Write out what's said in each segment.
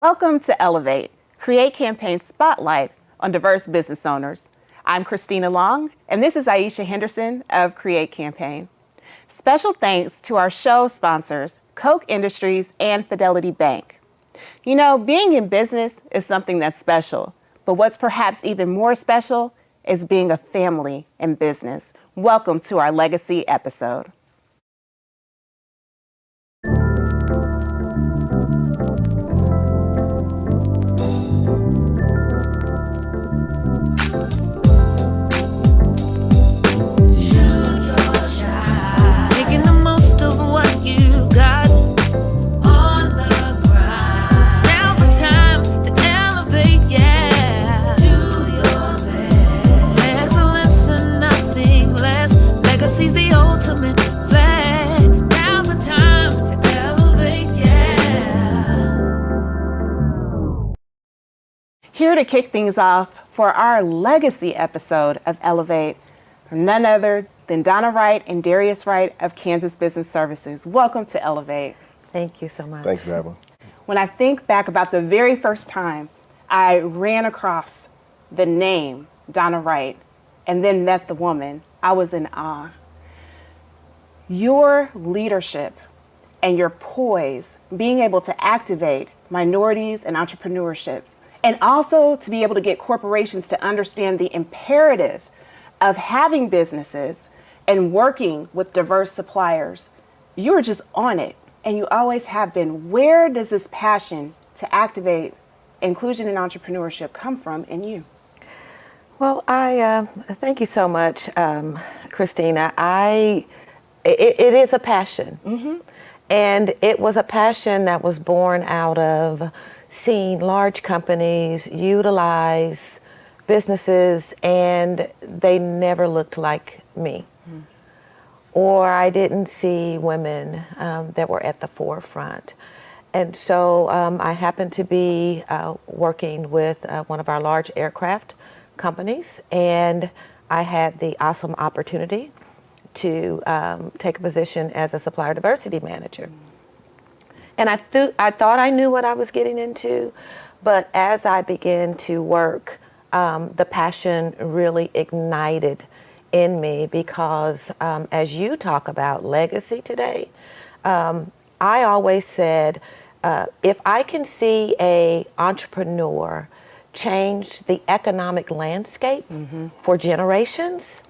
Welcome to Elevate, Create Campaign Spotlight on Diverse Business Owners. I'm Christina Long, and this is Aisha Henderson of Create Campaign. Special thanks to our show sponsors, Koch Industries and Fidelity Bank. You know, being in business is something that's special, but what's perhaps even more special is being a family in business. Welcome to our Legacy episode. Here to kick things off for our legacy episode of Elevate, none other than Donna Wright and Darrius Wright of Kansas Business Services. Welcome to Elevate. Thank you so much. Thank you, Evelyn. When I think back about the very first time I ran across the name Donna Wright and then met the woman, I was in awe. Your leadership and your poise, being able to activate minorities and entrepreneurships, and also to be able to get corporations to understand the imperative of having businesses and working with diverse suppliers. You are just on it, and you always have been. Where does this passion to activate inclusion and entrepreneurship come from in you? Well, I thank you so much, Christina. It is a passion, and it was a passion that was born out of seeing large companies utilize businesses and they never looked like me. Or I didn't see women that were at the forefront. And so I happened to be working with one of our large aircraft companies, and I had the awesome opportunity to take a position as a supplier diversity manager. And I thought I knew what I was getting into, but as I began to work, the passion really ignited in me because as you talk about legacy today, I always said, if I can see an entrepreneur change the economic landscape for generations,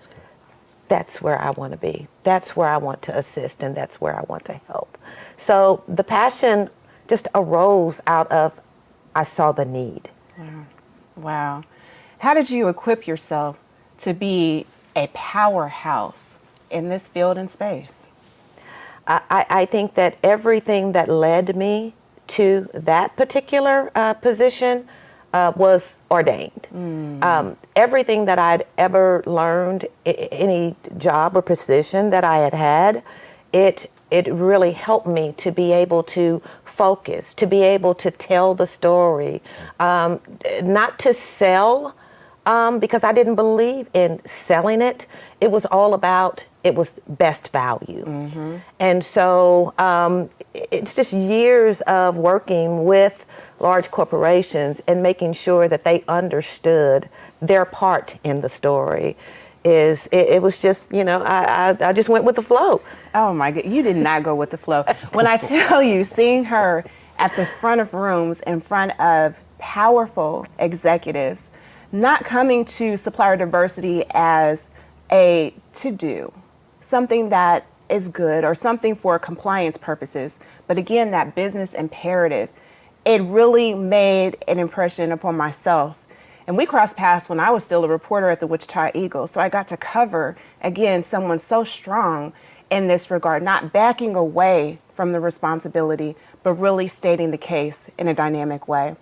that's where I want to be. That's where I want to assist, and that's where I want to help. So the passion just arose out of, I saw the need. Wow. How did you equip yourself to be a powerhouse in this field and space? I think that everything that led me to that particular position was ordained. Everything that I'd ever learned, any job or position that I had, it really helped me to be able to focus, to be able to tell the story, not to sell, because I didn't believe in selling it. It was all about, it was best value. And so it's just years of working with large corporations and making sure that they understood their part in the story. It was just, you know, I just went with the flow. Oh my God, you did not go with the flow. When I tell you, seeing her at the front of rooms in front of powerful executives, not coming to supplier diversity as a to-do, something that is good or something for compliance purposes, but again, that business imperative, it really made an impression upon myself. And we crossed paths when I was still a reporter at the Wichita Eagle. So I got to cover, again, someone so strong in this regard, not backing away from the responsibility, but really stating the case in a dynamic way.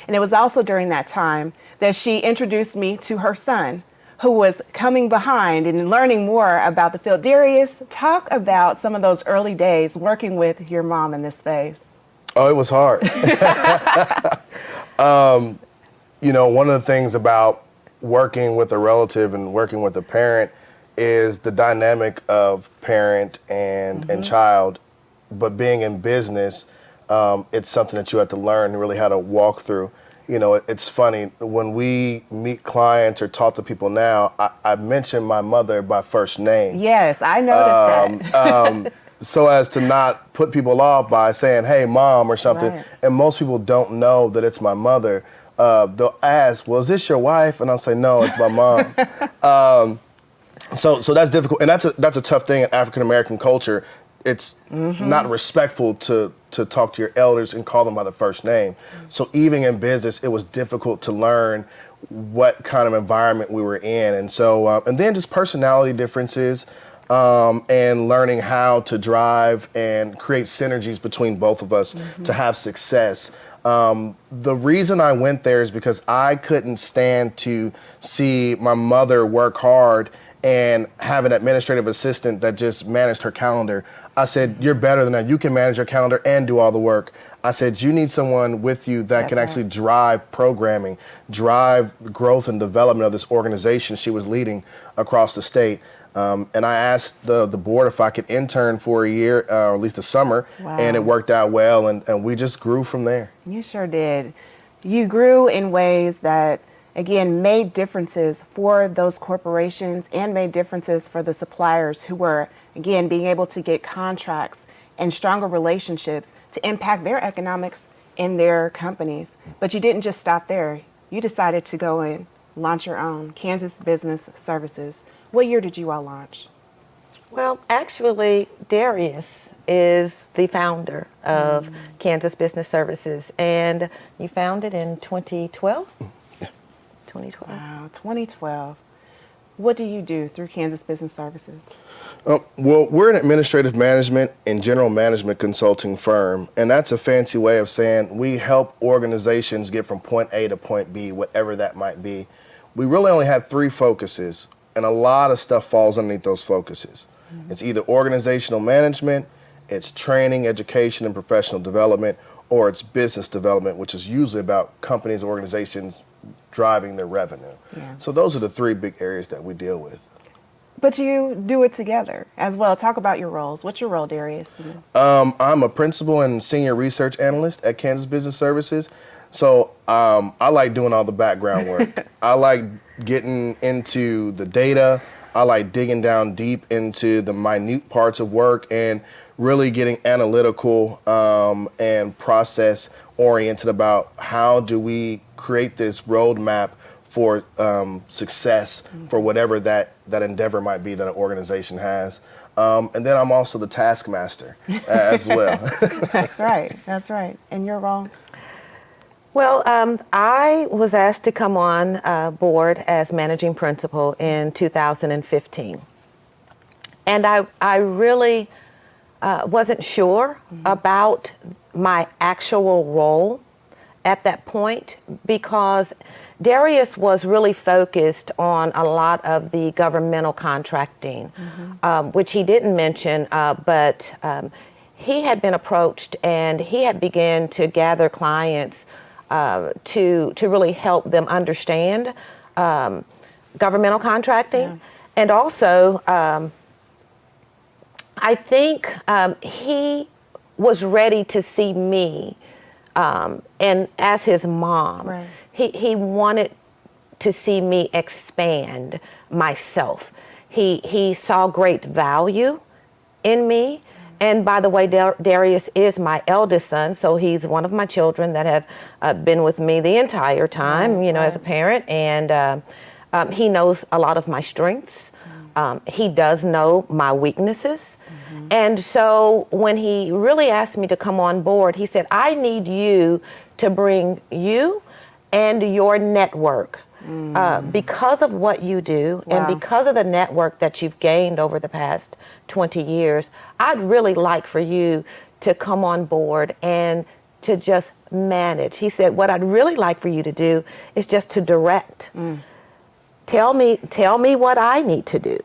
And it was also during that time that she introduced me to her son, who was coming behind and learning more about the field. Darrius, talk about some of those early days working with your mom in this space. Oh, it was hard. You know, one of the things about working with a relative and working with a parent is the dynamic of parent and child. But being in business, it's something that you have to learn really how to walk through. It's funny, when we meet clients or talk to people now, I mention my mother by first name. Yes, I noticed that. So as to not put people off by saying, hey, mom, or something. Right. And most people don't know that it's my mother. They'll ask, well, is this your wife? And I'll say, no, it's my mom. So that's difficult. And that's a tough thing in African-American culture. It's not respectful to talk to your elders and call them by the first name. So even in business, it was difficult to learn what kind of environment we were in. And so, and then just personality differences, and learning how to drive and create synergies between both of us to have success. The reason I went there is because I couldn't stand to see my mother work hard and have an administrative assistant that just managed her calendar. I said, you're better than that. You can manage your calendar and do all the work. I said, you need someone with you that can actually drive programming, drive the growth and development of this organization she was leading across the state. And I asked the board if I could intern for a year, or at least a summer, and it worked out well, and we just grew from there. You sure did. You grew in ways that, again, made differences for those corporations and made differences for the suppliers who were, again, being able to get contracts and stronger relationships to impact their economics in their companies. But you didn't just stop there. You decided to go and launch your own, Kansas Business Services. What year did you all launch? Well, actually, Darrius is the founder of Kansas Business Services, and you founded in 2012? Yeah. 2012. Wow, 2012. What do you do through Kansas Business Services? Well, we're an administrative management and general management consulting firm, and that's a fancy way of saying we help organizations get from point A to point B, whatever that might be. We really only have 3 focuses, and a lot of stuff falls underneath those focuses. It's either organizational management, it's training, education, and professional development, or it's business development, which is usually about companies, organizations driving their revenue. Yeah. So those are the 3 big areas that we deal with. But you do it together as well. Talk about your roles. What's your role, Darrius? I'm a principal and senior research analyst at Kansas Business Services. So I like doing all the background work. I like getting into the data. I like digging down deep into the minute parts of work and really getting analytical and process oriented about how do we create this roadmap for success for whatever that endeavor might be that an organization has. And then I'm also the taskmaster as well. That's right. That's right. And your role? Well, I was asked to come on board as managing principal in 2015. And I really wasn't sure about my actual role at that point because Darrius was really focused on a lot of the governmental contracting, which he didn't mention, but he had been approached and he had begun to gather clients to really help them understand governmental contracting. And also, I think he was ready to see me, and as his mom, he wanted to see me expand myself. He saw great value in me. And by the way, Darrius is my eldest son, so he's one of my children that have been with me the entire time, as a parent. And he knows a lot of my strengths. He does know my weaknesses. And so when he really asked me to come on board, he said, I need you to bring you and your network. Because of what you do and because of the network that you've gained over the past 20 years, I'd really like for you to come on board and to just manage. He said, what I'd really like for you to do is just to direct. Tell me what I need to do.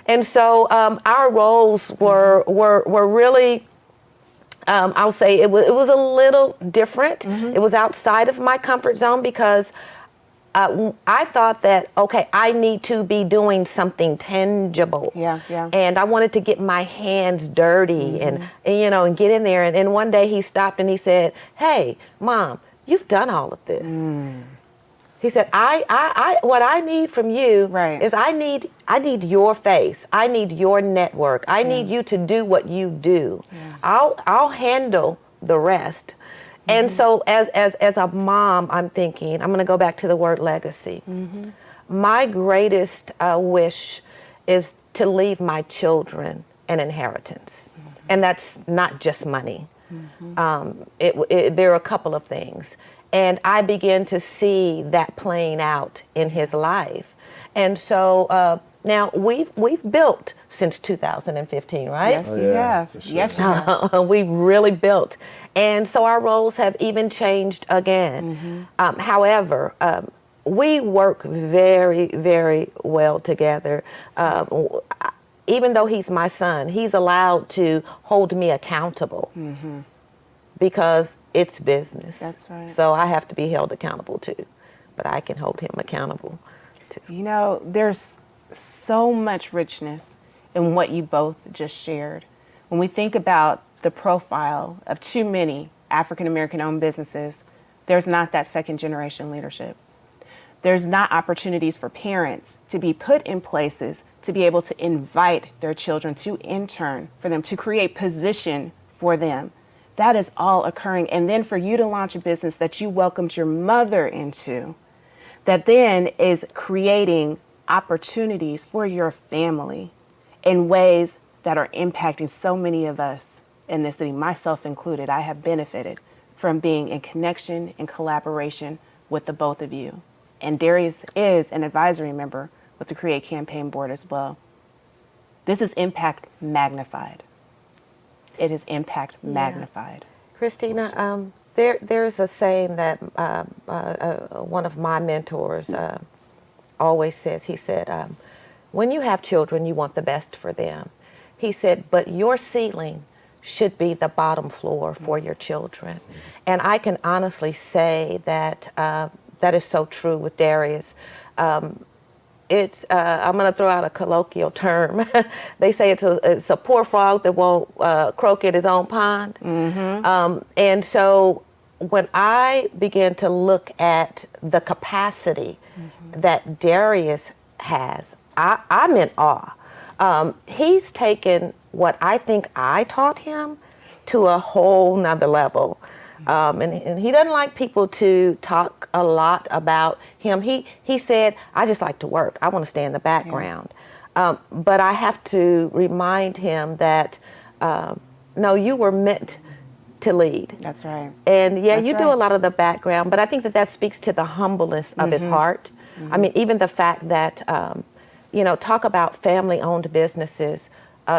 And so our roles were really, I'll say it was a little different. It was outside of my comfort zone because I thought that, okay, I need to be doing something tangible. Yeah. And I wanted to get my hands dirty and and get in there. And one day he stopped and he said, "Hey, Mom, you've done all of this." He said, I what I need from you is I need your face. I need your network. I need you to do what you do. I'll handle the rest. And so as a mom, I'm thinking, I'm going to go back to the word legacy. My greatest wish is to leave my children an inheritance. And that's not just money. There are a couple of things. And I began to see that playing out in his life. And so now we've built since 2015, right? Yes, you have. For sure. Yes, you have. We really built. And so our roles have even changed again. However, we work very, very well together. Even though he's my son, he's allowed to hold me accountable because it's business. That's right. So I have to be held accountable too, but I can hold him accountable too. You know, there's so much richness in what you both just shared. When we think about the profile of too many African American owned businesses, there's not that second generation leadership. There's not opportunities for parents to be put in places to be able to invite their children to intern, for them to create position for them. That is all occurring. And then for you to launch a business that you welcomed your mother into, that then is creating opportunities for your family in ways that are impacting so many of us in this city, myself included. I have benefited from being in connection and collaboration with the both of you. And Darrius is an advisory member with the Create Campaign Board as well. This is impact magnified. It is impact magnified. Christina, there's a saying that one of my mentors always says. He said, when you have children, you want the best for them. He said, but your ceiling should be the bottom floor for your children. And I can honestly say that that is so true with Darrius. I'm going to throw out a colloquial term. They say it's a poor frog that won't croak in his own pond. And so when I began to look at the capacity that Darrius has, I'm in awe. He's taken what I think I taught him to a whole nother level. And he doesn't like people to talk a lot about him. He said, I just like to work. I want to stay in the background. But I have to remind him that, no, you were meant to lead. That's right. And That's you right. do a lot of the background, but I think that speaks to the humbleness of his heart. I mean, even the fact that, talk about family-owned businesses.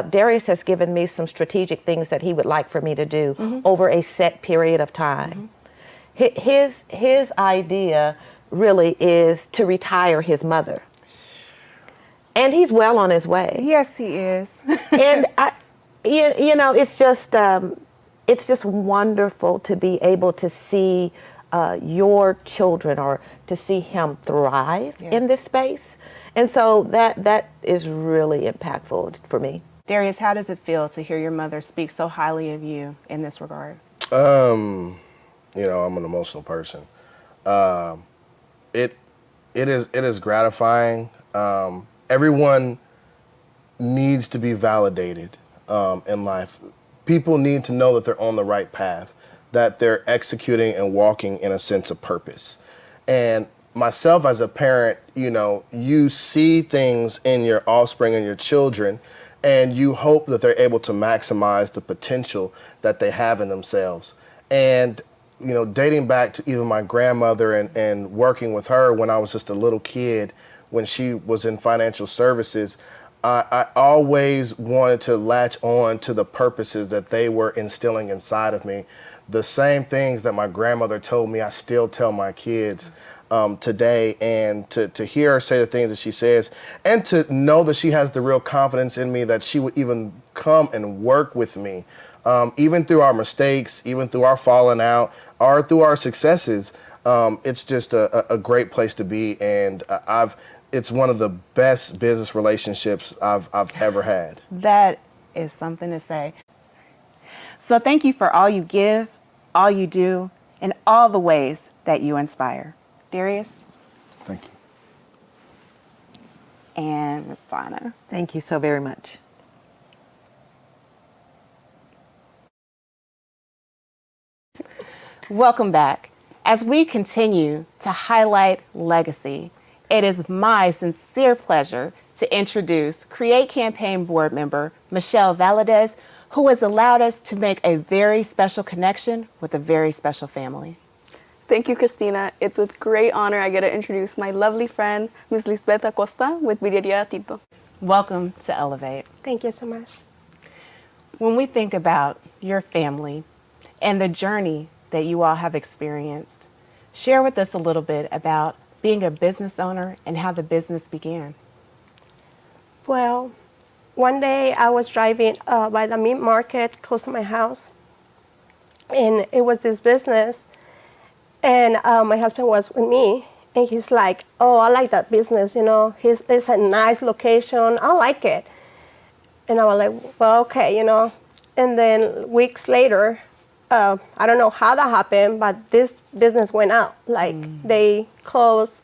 Darrius has given me some strategic things that he would like for me to do over a set period of time. His idea really is to retire his mother. And he's well on his way. Yes, he is. And it's just wonderful to be able to see your children or to see him thrive in this space. And so that is really impactful for me. Darrius, how does it feel to hear your mother speak so highly of you in this regard? I'm an emotional person. It is gratifying. Everyone needs to be validated in life. People need to know that they're on the right path, that they're executing and walking in a sense of purpose. And myself as a parent, you see things in your offspring and your children, and you hope that they're able to maximize the potential that they have in themselves. And, dating back to even my grandmother and working with her when I was just a little kid, when she was in financial services, I always wanted to latch on to the purposes that they were instilling inside of me. The same things that my grandmother told me, I still tell my kids today. And to hear her say the things that she says, and to know that she has the real confidence in me that she would even come and work with me, even through our mistakes, even through our falling out, or through our successes. It's just a great place to be, and it's one of the best business relationships I've ever had. That is something to say. So thank you for all you give, all you do, and all the ways that you inspire. Darrius? Thank you. And Ms. Donna. Thank you so very much. Welcome back. As we continue to highlight legacy, it is my sincere pleasure to introduce Create Campaign board member Michelle Valadez, who has allowed us to make a very special connection with a very special family. Thank you, Christina. It's with great honor I get to introduce my lovely friend, Ms. Lisbeth Acosta with Birrieria, Tito. Welcome to Elevate. Thank you so much. When we think about your family and the journey that you all have experienced, share with us a little bit about being a business owner and how the business began. Well, one day I was driving by the meat market close to my house, and it was this business, and my husband was with me, and he's like, oh, I like that business, you know, it's a nice location, I like it. And I was like, well, okay, you know. And then weeks later, I don't know how that happened, but this business went out. Like they closed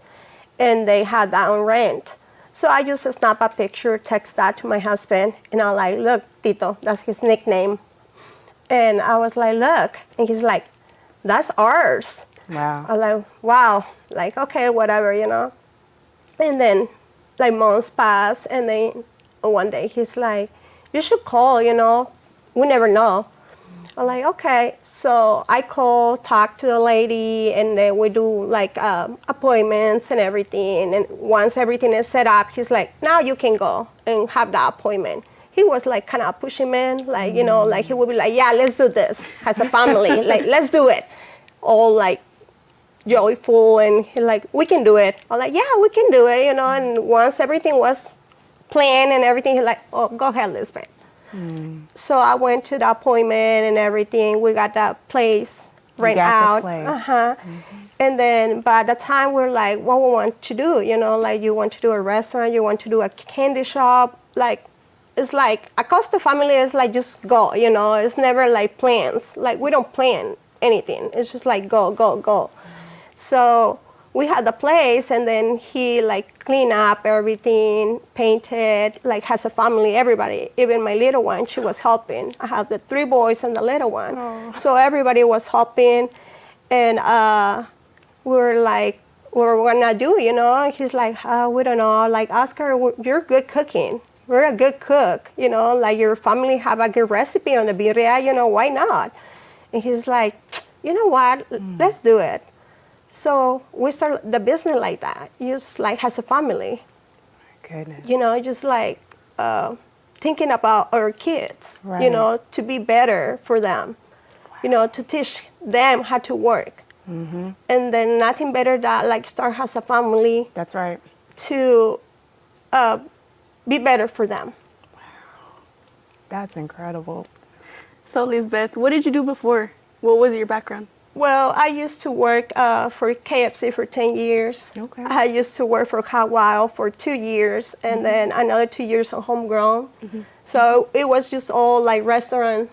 and they had that on rent. So I just snap a picture, text that to my husband, and I'm like, look, Tito, that's his nickname. And I was like, look, and he's like, that's ours. Wow. I'm like, wow, like, okay, whatever, you know. And then like months pass, and then one day he's like, you should call, you know, we never know. I'm like, okay. So I call, talk to the lady, and then we do like appointments and everything. And once everything is set up, he's like, now you can go and have the appointment. He was like kind of a pushy man, like, you know, like he would be like, yeah, let's do this as a family. Like, let's do it. All like joyful, and he like, we can do it. I'm like, yeah, we can do it, you know. And once everything was planned and everything, he's like, oh, go ahead, Lizbet. So I went to the appointment and everything. We got that place rent out. And then by the time we're like, what we want to do, you know, like you want to do a restaurant, you want to do a candy shop, like it's like Acosta family is like just go, you know, it's never like plans. Like we don't plan anything. It's just like go, go, go. So we had the place, and then he like cleaned up everything, painted, like has a family, everybody. Even my little one, she was helping. I have the 3 boys and the little one. Aww. So everybody was helping, and we were like, what are we gonna do, you know? And he's like, we don't know. Like, Oscar, you're good cooking. We're a good cook, you know, like your family have a good recipe on the birria, you know, why not? And he's like, you know what, let's do it. So we started the business like that, just like as a family. Goodness. You know, just like thinking about our kids, right. You know, to be better for them, you know, to teach them how to work. And then nothing better than like start as a family. That's right. To be better for them. Wow. That's incredible. So, Lisbeth, what did you do before? What was your background? Well, I used to work for KFC for 10 years. Okay. I used to work for Hot Wild for 2 years, and then another 2 years on homegrown. So it was just all like restaurant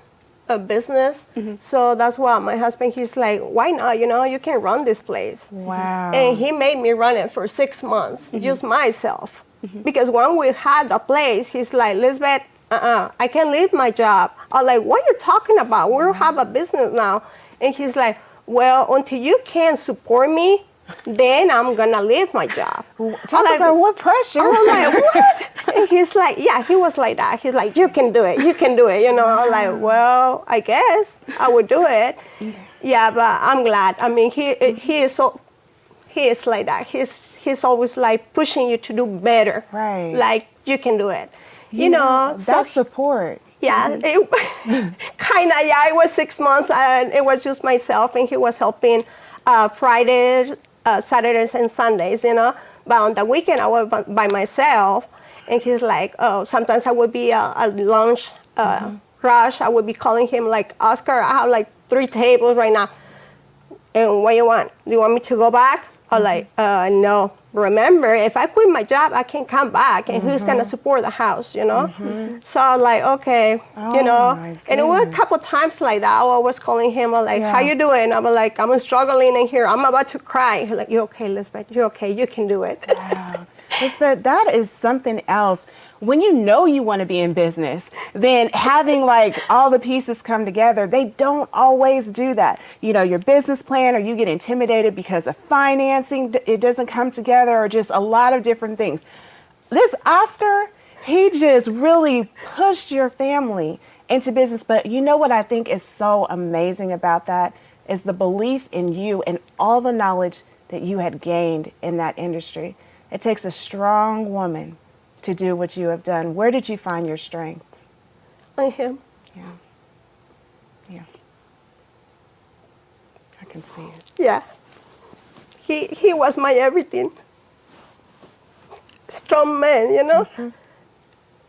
business. So that's why my husband, he's like, why not? You know, you can run this place. Wow. And he made me run it for 6 months, just myself. Because when we had the place, he's like, Lizbet, I can't leave my job. I'm like, what are you talking about? We have a business now. And he's like, well, until you can support me, then I'm gonna leave my job. Talk about what pressure. I was like, what? And he's like, yeah, he was like that. He's like, you can do it, you can do it. You know, I'm like, well, I guess I would do it. Yeah, but I'm glad. I mean, he is like that. He's always like pushing you to do better. Right. Like you can do it. You know, that's support. Yeah, kind of. Yeah, it was 6 months, and it was just myself, and he was helping Fridays, Saturdays, and Sundays. You know, but on the weekend I was by myself, and he's like, oh, sometimes I would be at lunch rush. I would be calling him like, Oscar, I have like 3 tables right now. And what you want? Do you want me to go back? Or like, no. Remember, if I quit my job, I can come back, and who's gonna support the house, you know? So I was like, okay, you know. my And it was a goodness. couple times like that. I was calling him, I'm like, Yeah. how you doing? I'm like, I'm struggling in here. I'm about to cry. He's like, you okay, Lizbeth? You okay? You can do it. Wow. But that is something else. When you know you want to be in business, then having like all the pieces come together, they don't always do that. You know, your business plan, or you get intimidated because of financing, it doesn't come together, or just a lot of different things. This Oscar, he just really pushed your family into business. But you know what I think is so amazing about that is the belief in you and all the knowledge that you had gained in that industry. It takes a strong woman to do what you have done. Where did you find your strength? On him. Yeah. Yeah. I can see it. Yeah. He was my everything. Strong man, you know.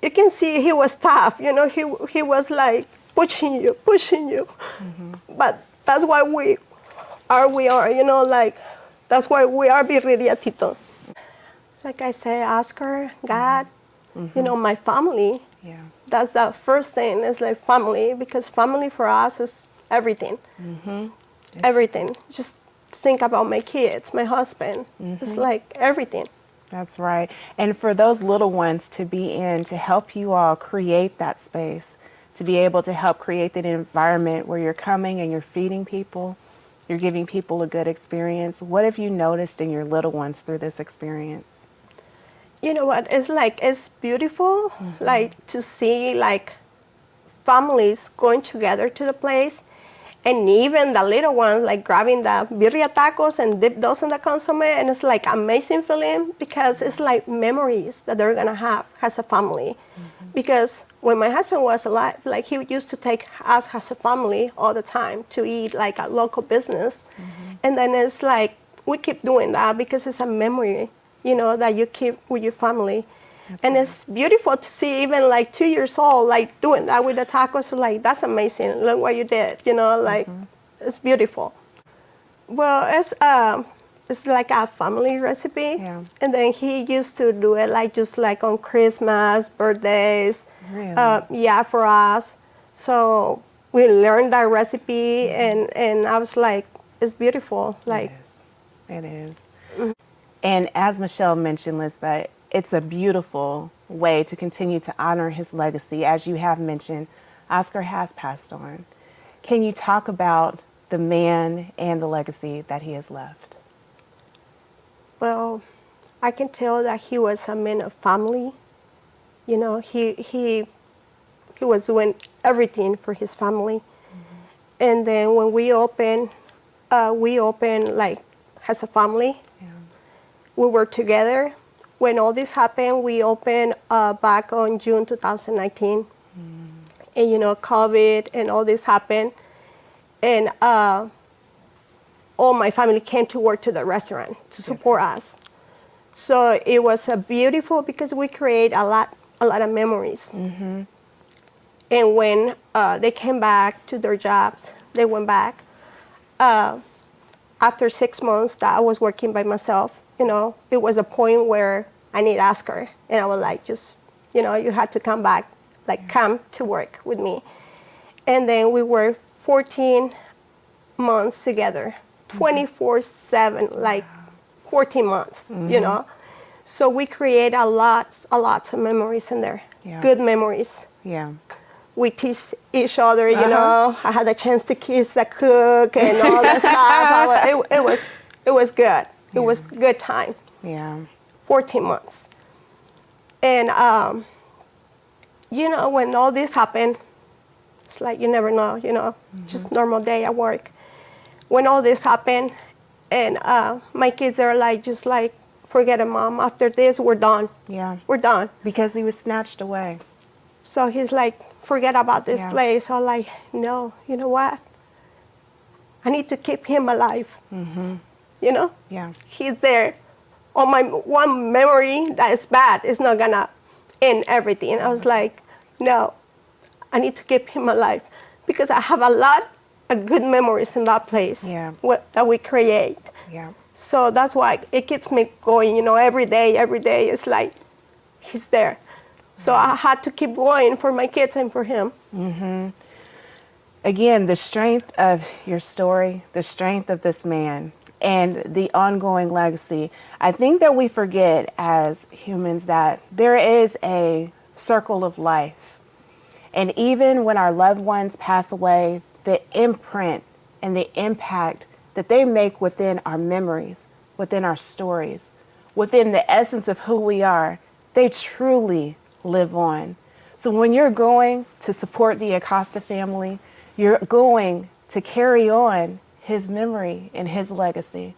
You can see he was tough, you know. He was like pushing you. But that's why we are, you know, like that's why we are Birrieria, Tito. Like I say, Oscar, God, you know, my family. Yeah. That's the first thing, is like family, because family for us is everything. Everything. Just think about my kids, my husband. It's like everything. That's right. And for those little ones to be in, to help you all create that space, to be able to help create that environment where you're coming and you're feeding people, you're giving people a good experience. What have you noticed in your little ones through this experience? You know what? It's like, it's beautiful, like to see like families going together to the place, and even the little ones like grabbing the birria tacos and dip those in the consomme, and it's like amazing feeling, because it's like memories that they're gonna have as a family. Because when my husband was alive, like he used to take us as a family all the time to eat like a local business, and then it's like we keep doing that because it's a memory, you know, that you keep with your family. And it's beautiful to see even like 2 years old, like doing that with the tacos. Like, that's amazing. Look what you did, you know, like it's beautiful. Well, it's like a family recipe. Yeah. And then he used to do it like just like on Christmas, birthdays. Really? Yeah, for us. So we learned that recipe, and I was like, it's beautiful. Like, It is. And as Michelle mentioned, Lizbet, it's a beautiful way to continue to honor his legacy. As you have mentioned, Oscar has passed on. Can you talk about the man and the legacy that he has left? well, I can tell that he was a man of family. You know, he was doing everything for his family. And then when we opened like as a family. Yeah. We were together. When all this happened, we opened back on June 2019. And, you know, COVID and all this happened. And all my family came to work to the restaurant to support us. So it was a beautiful, because we create a lot of memories. And when they came back to their jobs, they went back. After 6 months that I was working by myself, you know, it was a point where I need Oscar. And I was like, just, you know, you had to come back, like come to work with me. And then we were 14 months together, 24/7, like 14 months, you know. So we create a lot of memories in there, good memories. Yeah. We tease each other, you know. I had a chance to kiss the cook and all that stuff. It was good. It was a good time. Yeah. 14 months. And, you know, when all this happened, it's like you never know, you know, just normal day at work. When all this happened, and my kids are like, just like, forget it, Mom. After this, we're done. Yeah. We're done. Because he was snatched away. So he's like, forget about this Yeah. place. I'm like, no, you know what? I need to keep him alive. You know? Yeah. He's there. On my one memory that is bad is not gonna end everything. I was like, no, I need to keep him alive, because I have a lot a good memories in that place Yeah. that we create. Yeah. So that's why it keeps me going, every day it's like he's there. So I had to keep going for my kids and for him. Again, the strength of your story, the strength of this man, and the ongoing legacy. I think that we forget as humans that there is a circle of life. And even when our loved ones pass away, the imprint and the impact that they make within our memories, within our stories, within the essence of who we are, they truly live on. So when you're going to support the Acosta family, you're going to carry on his memory and his legacy.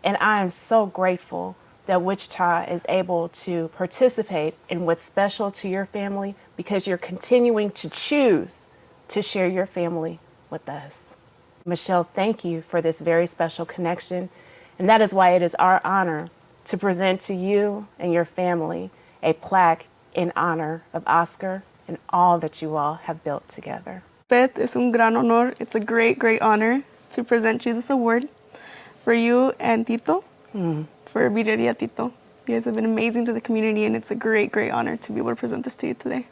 And I am so grateful that Wichita is able to participate in what's special to your family because you're continuing to choose to share your family with us. Michelle, thank you for this very special connection. And that is why it is our honor to present to you and your family a plaque in honor of Oscar and all that you all have built together. Beth, es un gran honor. It's a great, great honor to present you this award for you and Tito, for Birrieria Tito. You guys have been amazing to the community, and it's a great, great honor to be able to present this to you today.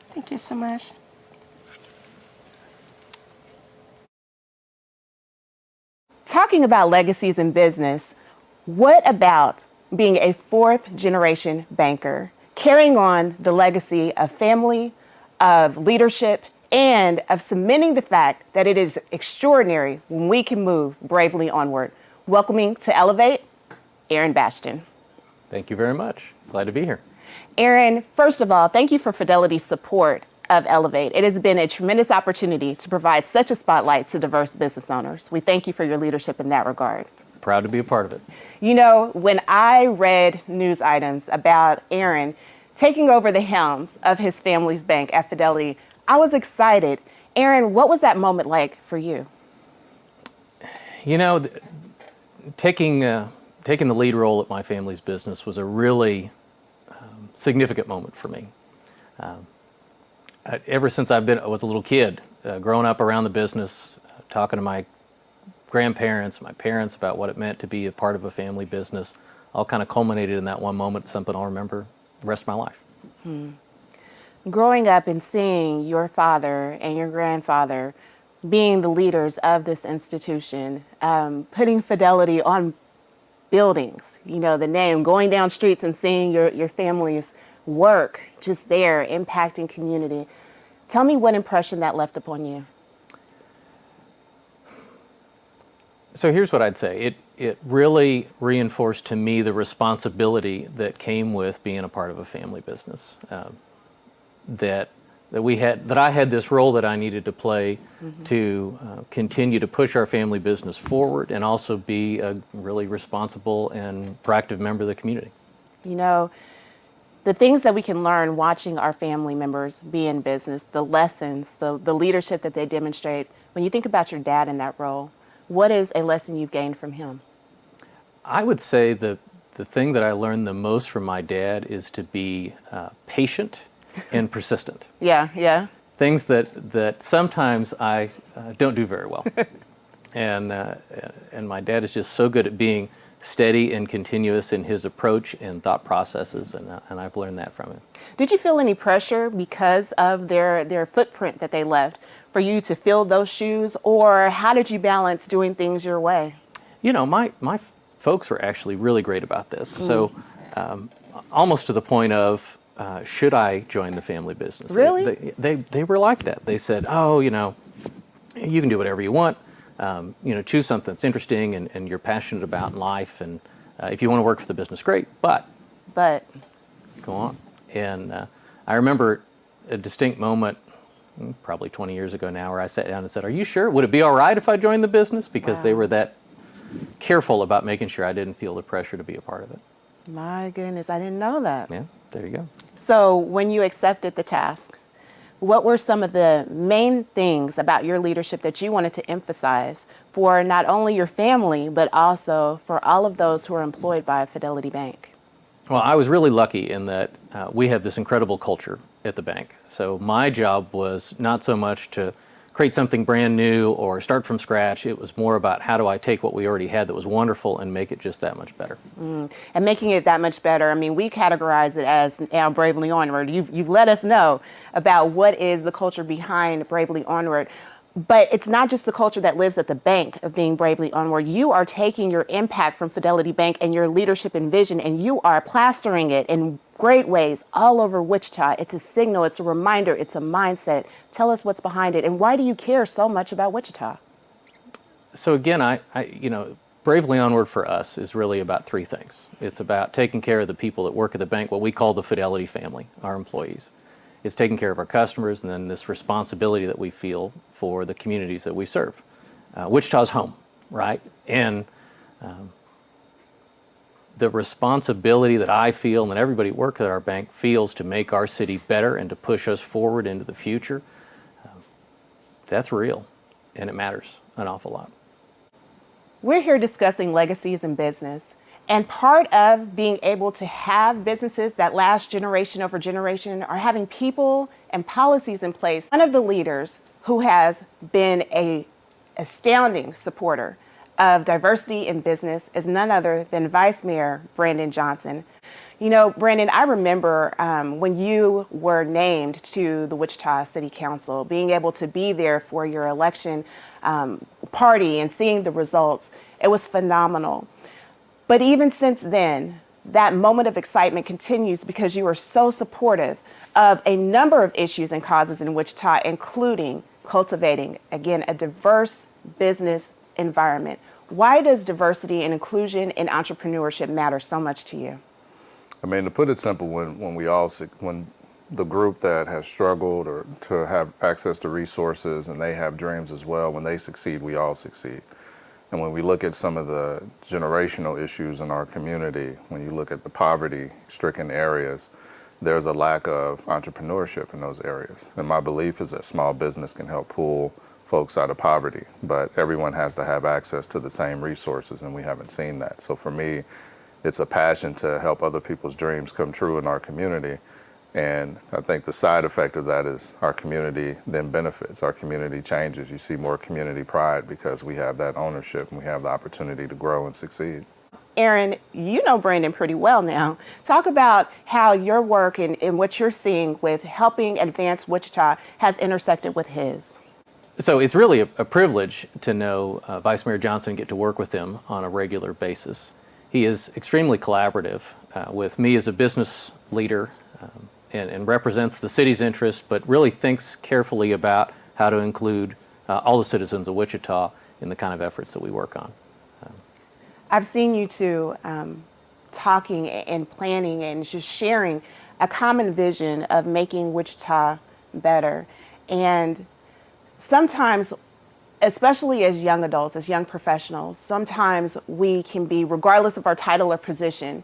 Thank you so much. Talking about legacies in business, what about being a fourth generation banker, carrying on the legacy of family, of leadership, and of cementing the fact that it is extraordinary when we can move bravely onward? Welcoming to Elevate, Aaron Bastian. Thank you very much. Glad to be here. Aaron, first of all, thank you for Fidelity's support of Elevate. It has been a tremendous opportunity to provide such a spotlight to diverse business owners. We thank you for your leadership in that regard. Proud to be a part of it. You know, when I read news items about Aaron taking over the helms of his family's bank at Fidelity, I was excited. Aaron, what was that moment like for you? You know, taking the lead role at my family's business was a really significant moment for me. Ever since I was a little kid, growing up around the business, talking to my grandparents, my parents about what it meant to be a part of a family business, all kind of culminated in that one moment, something I'll remember the rest of my life. Growing up and seeing your father and your grandfather being the leaders of this institution, putting Fidelity on buildings, you know, the name, going down streets and seeing your family's work just there impacting community. Tell me what impression that left upon you. So here's what I'd say. It really reinforced to me the responsibility that came with being a part of a family business. That I had this role that I needed to play to continue to push our family business forward and also be a really responsible and proactive member of the community. You know, the things that we can learn watching our family members be in business, the lessons, the leadership that they demonstrate. When you think about your dad in that role, what is a lesson you've gained from him? I would say the thing that I learned the most from my dad is to be patient and persistent. Yeah. Things that sometimes I don't do very well. And my dad is just so good at being steady and continuous in his approach and thought processes, and I've learned that from him. Did you feel any pressure because of their footprint that they left for you to fill those shoes, or how did you balance doing things your way? You know, my folks were actually really great about this. So almost to the point of, should I join the family business? Really? They were like that. They said, oh, you know, you can do whatever you want. You know, choose something that's interesting and you're passionate about in life. And if you want to work for the business, great. But go on. And I remember a distinct moment, probably 20 years ago now, where I sat down and said, are you sure? Would it be all right if I joined the business? Because they were that careful about making sure I didn't feel the pressure to be a part of it. My goodness, I didn't know that. Yeah, there you go. So when you accepted the task, what were some of the main things about your leadership that you wanted to emphasize for not only your family, but also for all of those who are employed by Fidelity Bank? Well, I was really lucky in that we have this incredible culture at the bank. So my job was not so much to create something brand new or start from scratch. It was more about how do I take what we already had that was wonderful and make it just that much better. And making it that much better. I mean, we categorize it as now Bravely Onward. You've let us know about what is the culture behind Bravely Onward. But it's not just the culture that lives at the bank of being Bravely Onward. You are taking your impact from Fidelity Bank and your leadership and vision, and you are plastering it in great ways all over Wichita. It's a signal, it's a reminder, it's a mindset. Tell us what's behind it, and why do you care so much about Wichita? So again, I Bravely Onward for us is really about three things. It's about taking care of the people that work at the bank, what we call the Fidelity family, our employees. It's taking care of our customers, and then this responsibility that we feel for the communities that we serve. Wichita's home, right? And the responsibility that I feel and that everybody at work at our bank feels to make our city better and to push us forward into the future, that's real, and it matters an awful lot. We're here discussing legacies in business. And part of being able to have businesses that last generation over generation are having people and policies in place. One of the leaders who has been an astounding supporter of diversity in business is none other than Vice Mayor Brandon Johnson. You know, Brandon, I remember when you were named to the Wichita City Council, being able to be there for your election party and seeing the results. It was phenomenal. But even since then, that moment of excitement continues because you are so supportive of a number of issues and causes in Wichita, including cultivating, again, a diverse business environment. Why does diversity and inclusion in entrepreneurship matter so much to you? I mean, to put it simple, when the group that has struggled or to have access to resources and they have dreams as well, when they succeed, we all succeed. And when we look at some of the generational issues in our community, when you look at the poverty-stricken areas, there's a lack of entrepreneurship in those areas. And my belief is that small business can help pull folks out of poverty, but everyone has to have access to the same resources, and we haven't seen that. So for me, it's a passion to help other people's dreams come true in our community. And I think the side effect of that is our community then benefits. Our community changes. You see more community pride because we have that ownership and we have the opportunity to grow and succeed. Aaron, you know Brandon pretty well now. Talk about how your work and what you're seeing with helping advance Wichita has intersected with his. So it's really a privilege to know Vice Mayor Johnson and get to work with him on a regular basis. He is extremely collaborative with me as a business leader and represents the city's interests, but really thinks carefully about how to include all the citizens of Wichita in the kind of efforts that we work on. I've seen you two talking and planning and just sharing a common vision of making Wichita better. And sometimes, especially as young adults, as young professionals, sometimes we can be, regardless of our title or position,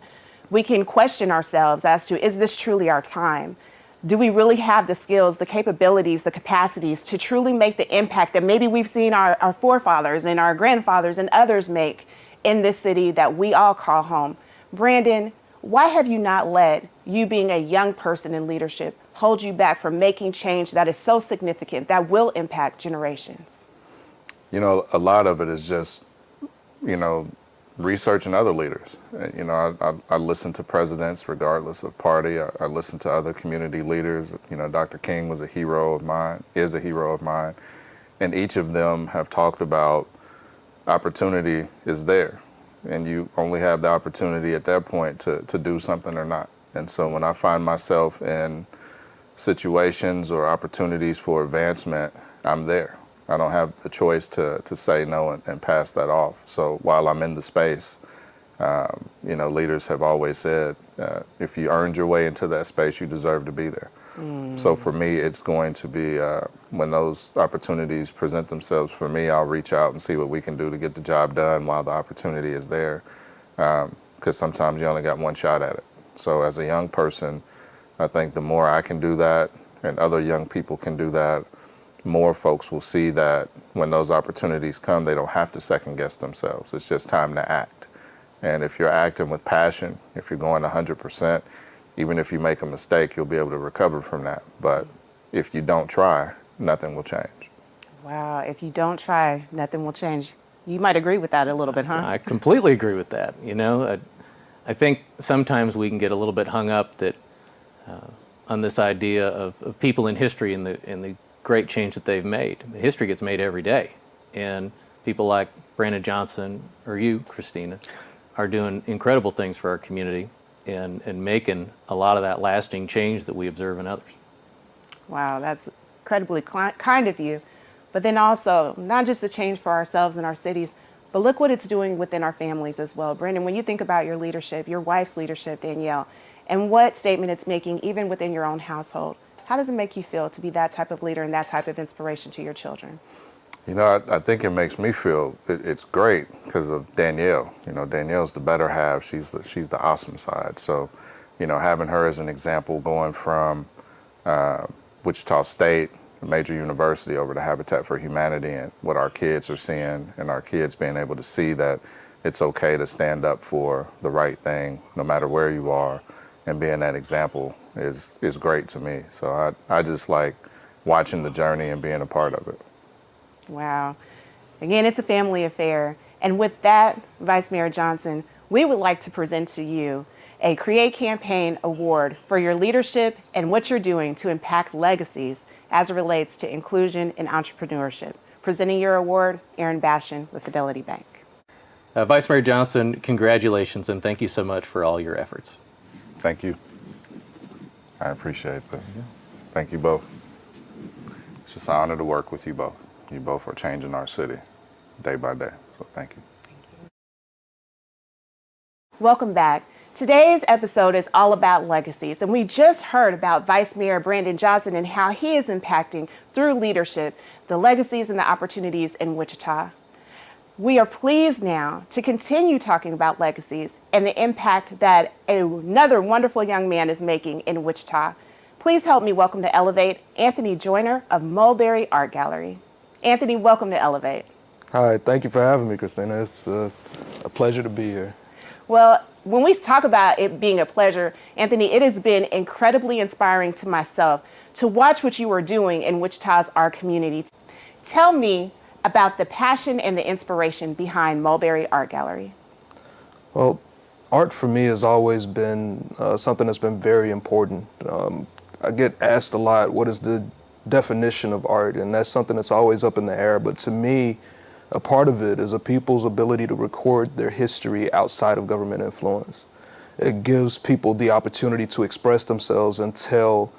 we can question ourselves as to, is this truly our time? Do we really have the skills, the capabilities, the capacities to truly make the impact that maybe we've seen our forefathers and our grandfathers and others make in this city that we all call home? Brandon, why have you not let you being a young person in leadership hold you back from making change that is so significant, that will impact generations? You know, a lot of it is just, researching other leaders. I listen to presidents regardless of party. I listen to other community leaders. Dr. King was a hero of mine, is a hero of mine. And each of them have talked about opportunity is there. And you only have the opportunity at that point to do something or not. And so when I find myself in situations or opportunities for advancement, I'm there. I don't have the choice to say no and pass that off. So while I'm in the space, leaders have always said, if you earned your way into that space, you deserve to be there. So for me, it's going to be, when those opportunities present themselves for me, I'll reach out and see what we can do to get the job done while the opportunity is there. Because sometimes you only got one shot at it. So as a young person, I think the more I can do that and other young people can do that, more folks will see that when those opportunities come, they don't have to second guess themselves. It's just time to act. And if you're acting with passion, if you're going 100%, even if you make a mistake, you'll be able to recover from that. But if you don't try, nothing will change. Wow, if you don't try, nothing will change. You might agree with that a little bit, huh? I completely agree with that. You know, I think sometimes we can get a little bit hung up that on this idea of people in history and the great change that they've made. History gets made every day, and people like Brandon Johnson or you, Christina, are doing incredible things for our community and making a lot of that lasting change that we observe in others. Wow, that's incredibly kind of you. But then also, not just the change for ourselves and our cities, but look what it's doing within our families as well. Brandon, when you think about your leadership, your wife's leadership, Danielle, and what statement it's making even within your own household, how does it make you feel to be that type of leader and that type of inspiration to your children? You know, I think it makes me feel it's great because of Danielle. You know, Danielle's the better half. She's the awesome side. So, you know, having her as an example, going from Wichita State, a major university, over to Habitat for Humanity, and what our kids are seeing, and our kids being able to see that it's okay to stand up for the right thing, no matter where you are, and being that example is great to me. So I just like watching the journey and being a part of it. Wow. Again, it's a family affair. And with that, Vice Mayor Johnson, we would like to present to you a Create Campaign Award for your leadership and what you're doing to impact legacies as it relates to inclusion and entrepreneurship. Presenting your award, Aaron Bastian with Fidelity Bank. Vice Mayor Johnson, congratulations, and thank you so much for all your efforts. Thank you. I appreciate this. Thank you both. It's just an honor to work with you both. You both are changing our city day by day, so thank you. Welcome back. Today's episode is all about legacies, and we just heard about Vice Mayor Brandon Johnson and how he is impacting through leadership the legacies and the opportunities in Wichita. We are pleased now to continue talking about legacies and the impact that another wonderful young man is making in Wichita. Please help me welcome to Elevate Anthony Joyner of Mulberry Art Gallery. Anthony, welcome to Elevate. Hi, thank you for having me, Christina. It's a pleasure to be here. Well, when we talk about it being a pleasure, Anthony, it has been incredibly inspiring to myself to watch what you are doing in Wichita's art community. Tell me about the passion and the inspiration behind Mulberry Art Gallery. Well, art for me has always been something that's been very important. I get asked a lot, what is the definition of art? And that's something that's always up in the air. But to me, a part of it is a people's ability to record their history outside of government influence. It gives people the opportunity to express themselves and tell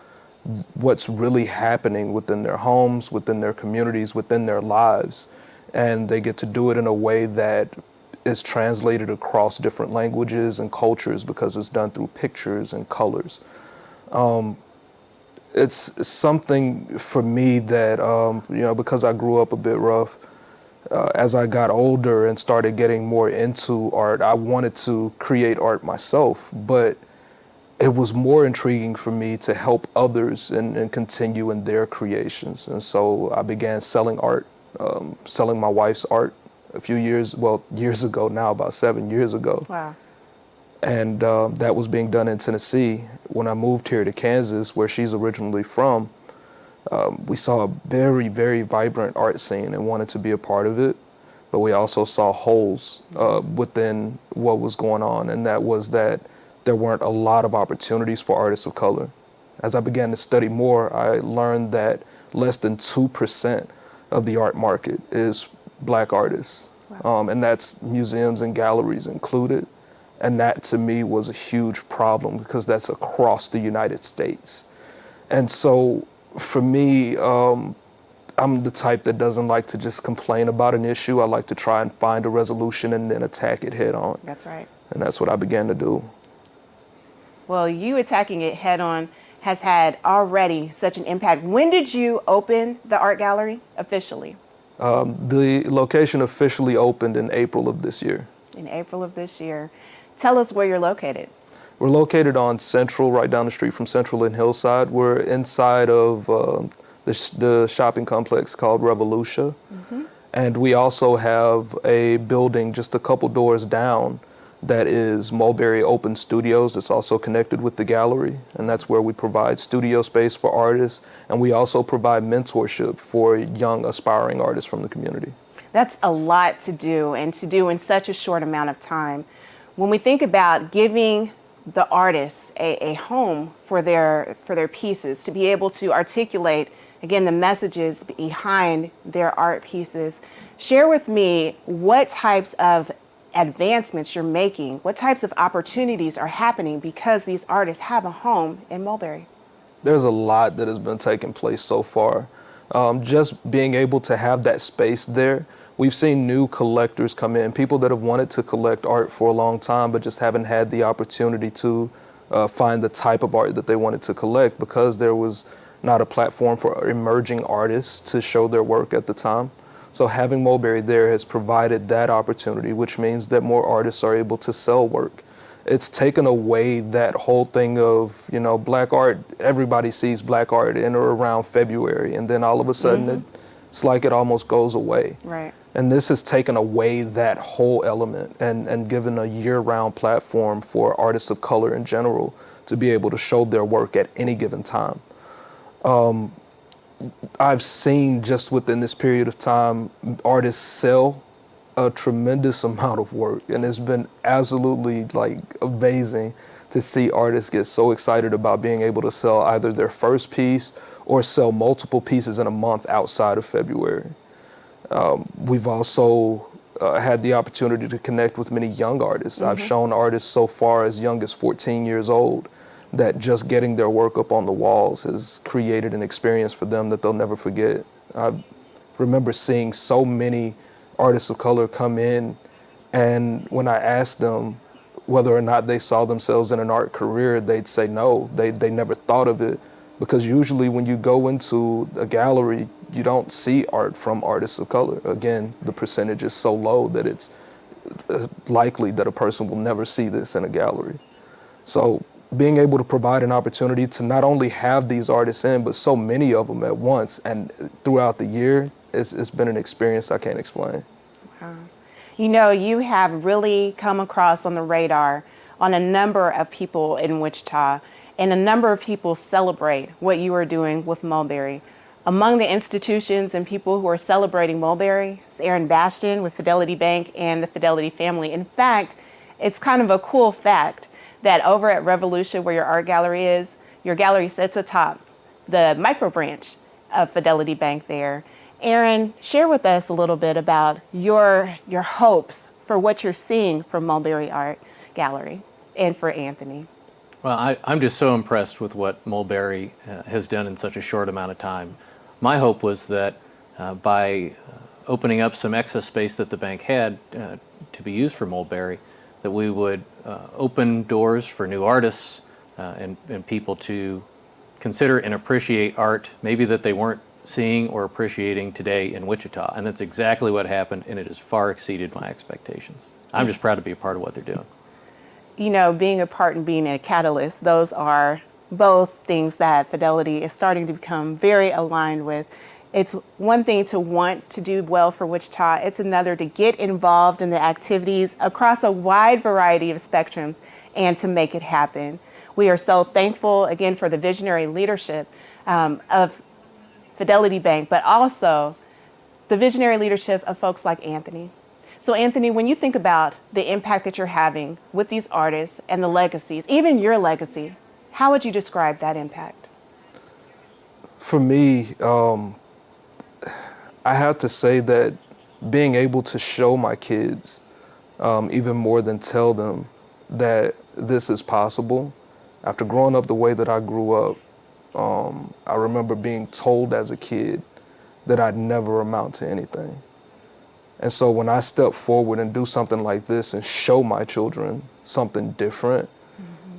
what's really happening within their homes, within their communities, within their lives. And they get to do it in a way that is translated across different languages and cultures because it's done through pictures and colors. It's something for me that, because I grew up a bit rough, as I got older and started getting more into art, I wanted to create art myself, but it was more intriguing for me to help others and continue in their creations. And so I began selling art, selling my wife's art years ago now, about 7 years ago. Wow. And that was being done in Tennessee. When I moved here to Kansas, where she's originally from, we saw a very, very vibrant art scene and wanted to be a part of it. But we also saw holes within what was going on, and that was that there weren't a lot of opportunities for artists of color. As I began to study more, I learned that less than 2% of the art market is Black artists. Wow. And that's museums and galleries included. And that to me was a huge problem because that's across the United States. And so for me, I'm the type that doesn't like to just complain about an issue. I like to try and find a resolution and then attack it head on. That's right. And that's what I began to do. Well, you attacking it head on has had already such an impact. When did you open the art gallery officially? The location officially opened in April of this year. In April of this year. Tell us where you're located. We're located on Central, right down the street from Central and Hillside. We're inside of the shopping complex called Revolution. Mm-hmm. And we also have a building just a couple doors down that is Mulberry Open Studios. That's also connected with the gallery, and that's where we provide studio space for artists, and we also provide mentorship for young aspiring artists from the community. That's a lot to do, and to do in such a short amount of time. When we think about giving the artists a home for their pieces, to be able to articulate, again, the messages behind their art pieces, share with me what types of advancements you're making, what types of opportunities are happening because these artists have a home in Mulberry. There's a lot that has been taking place so far. Just being able to have that space there. We've seen new collectors come in, people that have wanted to collect art for a long time, but just haven't had the opportunity to find the type of art that they wanted to collect because there was not a platform for emerging artists to show their work at the time. So having Mulberry there has provided that opportunity, which means that more artists are able to sell work. It's taken away that whole thing of, black art, everybody sees black art in or around February, and then all of a sudden it's like it almost goes away. Right. And this has taken away that whole element and given a year-round platform for artists of color in general to be able to show their work at any given time. I've seen just within this period of time, artists sell a tremendous amount of work, and it's been absolutely amazing to see artists get so excited about being able to sell either their first piece or sell multiple pieces in a month outside of February. We've also had the opportunity to connect with many young artists. I've shown artists so far as young as 14 years old that just getting their work up on the walls has created an experience for them that they'll never forget. I remember seeing so many artists of color come in, and when I asked them whether or not they saw themselves in an art career, they'd say no, they never thought of it, because usually when you go into a gallery, you don't see art from artists of color. Again, the percentage is so low that it's likely that a person will never see this in a gallery. So being able to provide an opportunity to not only have these artists in, but so many of them at once and throughout the year, it's been an experience I can't explain. Wow. You have really come across on the radar on a number of people in Wichita, and a number of people celebrate what you are doing with Mulberry. Among the institutions and people who are celebrating Mulberry is Aaron Bastian with Fidelity Bank and the Fidelity family. In fact, it's kind of a cool fact that over at Revolution, where your art gallery is, your gallery sits atop the micro branch of Fidelity Bank there. Aaron, share with us a little bit about your hopes for what you're seeing from Mulberry Art Gallery and for Anthony. Well, I'm just so impressed with what Mulberry has done in such a short amount of time. My hope was that by opening up some excess space that the bank had to be used for Mulberry, that we would open doors for new artists and people to consider and appreciate art maybe that they weren't seeing or appreciating today in Wichita. And that's exactly what happened, and it has far exceeded my expectations. I'm just proud to be a part of what they're doing. Being a part and being a catalyst, those are both things that Fidelity is starting to become very aligned with. It's one thing to want to do well for Wichita. It's another to get involved in the activities across a wide variety of spectrums and to make it happen. We are so thankful, again, for the visionary leadership of Fidelity Bank, but also the visionary leadership of folks like Anthony. So Anthony, when you think about the impact that you're having with these artists and the legacies, even your legacy, how would you describe that impact? For me, I have to say that being able to show my kids, even more than tell them that this is possible, after growing up the way that I grew up, I remember being told as a kid that I'd never amount to anything. And so when I step forward and do something like this and show my children something different,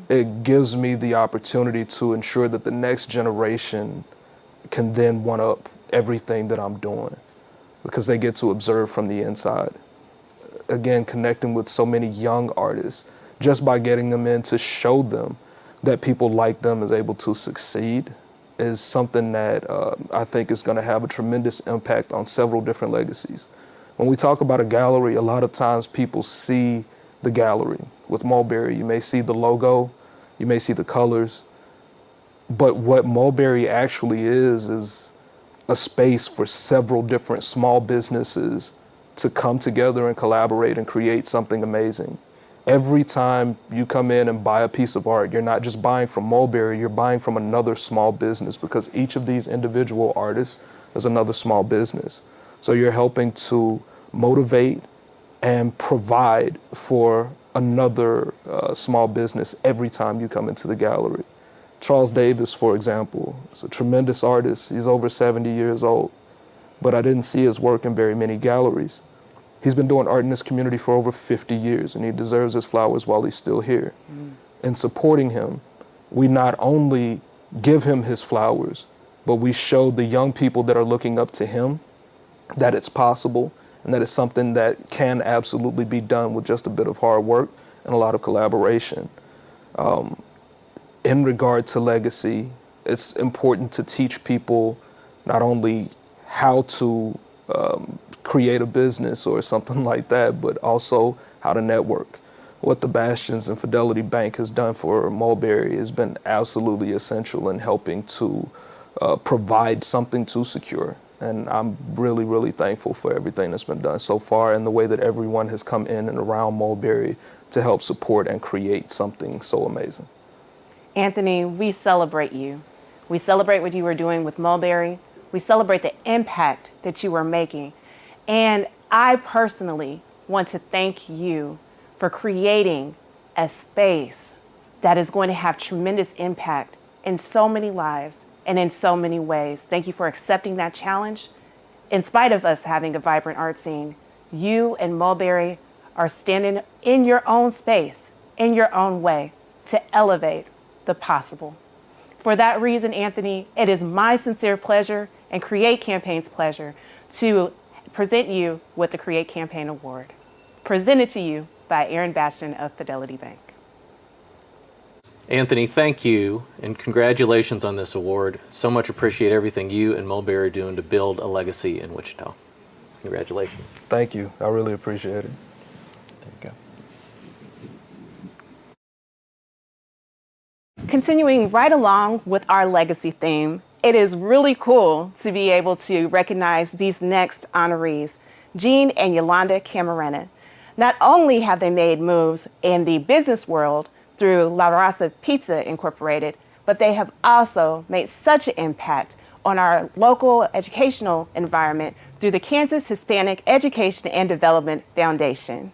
it gives me the opportunity to ensure that the next generation can then one up everything that I'm doing, because they get to observe from the inside. Again, connecting with so many young artists, just by getting them in to show them that people like them is able to succeed is something that I think is going to have a tremendous impact on several different legacies. When we talk about a gallery, a lot of times people see the gallery. With Mulberry, you may see the logo, you may see the colors, but what Mulberry actually is a space for several different small businesses to come together and collaborate and create something amazing. Every time you come in and buy a piece of art, you're not just buying from Mulberry, you're buying from another small business, because each of these individual artists is another small business. So you're helping to motivate and provide for another small business every time you come into the gallery. Charles Davis, for example, is a tremendous artist. He's over 70 years old, but I didn't see his work in very many galleries. He's been doing art in this community for over 50 years, and he deserves his flowers while he's still here. In supporting him, we not only give him his flowers, but we show the young people that are looking up to him that it's possible, and that it's something that can absolutely be done with just a bit of hard work and a lot of collaboration. In regard to legacy, it's important to teach people not only how to create a business or something like that, but also how to network. What the Bastians and Fidelity Bank has done for Mulberry has been absolutely essential in helping to provide something to secure. And I'm really, really thankful for everything that's been done so far, and the way that everyone has come in and around Mulberry to help support and create something so amazing. Anthony, we celebrate you. We celebrate what you are doing with Mulberry. We celebrate the impact that you are making. And I personally want to thank you for creating a space that is going to have tremendous impact in so many lives and in so many ways. Thank you for accepting that challenge. In spite of us having a vibrant art scene, you and Mulberry are standing in your own space, in your own way, to elevate the possible. For that reason, Anthony, it is my sincere pleasure and Create Campaign's pleasure to present you with the Create Campaign Award, presented to you by Aaron Bastian of Fidelity Bank. Anthony, thank you, and congratulations on this award. So much appreciate everything you and Mulberry are doing to build a legacy in Wichita. Congratulations. Thank you. I really appreciate it. There you go. Continuing right along with our legacy theme, it is really cool to be able to recognize these next honorees, Jean and Yolanda Camarena. Not only have they made moves in the business world through La Raza Pizza Incorporated, but they have also made such an impact on our local educational environment through the Kansas Hispanic Education and Development Foundation.